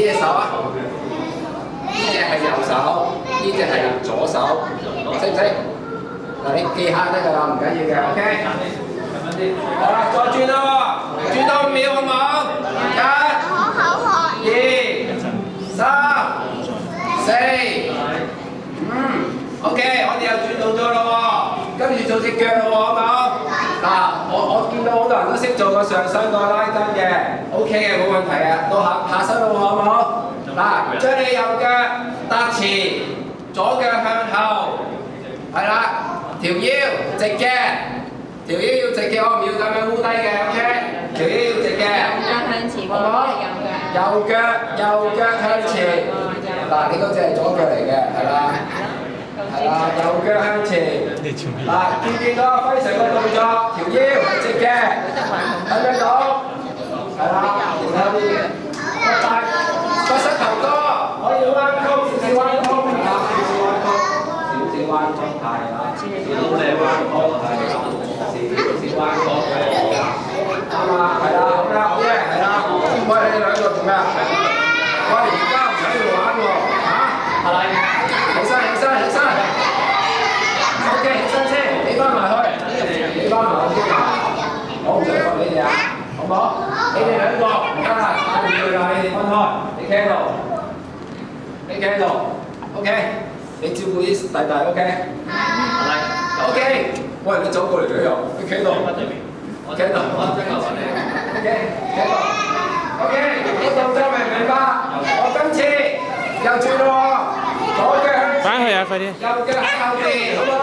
隻手啊？呢隻係右手，呢隻係左手，識唔識？嗱，你記下得㗎啦，唔緊要嘅 ，OK。好啦，再轉啦喎，轉多5秒好唔好？1、2、3、4、OK， 我哋又轉動作咯喎，跟住做隻腳咯喎，好唔好？嗱，我見到好多人都識做個上身個拉筋嘅 ，OK 嘅冇問題嘅，到下身咯喎，好唔好？嗱，將你右腳搭前，左腳向後，係啦，條腰直嘅，條腰要直嘅，我唔要咁樣烏低嘅 ，OK， 條腰要直嘅，好唔好？右腳向前，嗱，你嗰隻係左腳嚟嘅，係啦。係啦，右腳向前。嗱，見唔見到輝成個動作？條腰係直嘅，睇唔睇到？係啦，然後個膝頭哥可以彎曲，少少彎曲，係啦，少少彎曲，係啦，少少彎曲，係啦，少少彎曲，啱啊，係啦，好啦，好嘅，係啦。喂，你兩個做咩啊？喂，而家唔使玩喎，嚇？係啦。起身，OK， 起身先，俾翻埋去，俾翻埋去先啊！我唔想罰你哋啊，好唔好？你哋兩個唔得啦，打唔住啦，你哋分開，你企喺度 ，OK， 你照顧啲弟弟 ，OK， 係 ，OK， 喂，你走過嚟嘅又，你企喺度，我企喺度 ，OK， 企喺度 ，OK， 啲動作明唔明白？我今次又轉咯喎，左腳向前，右腳喺後邊，好唔好？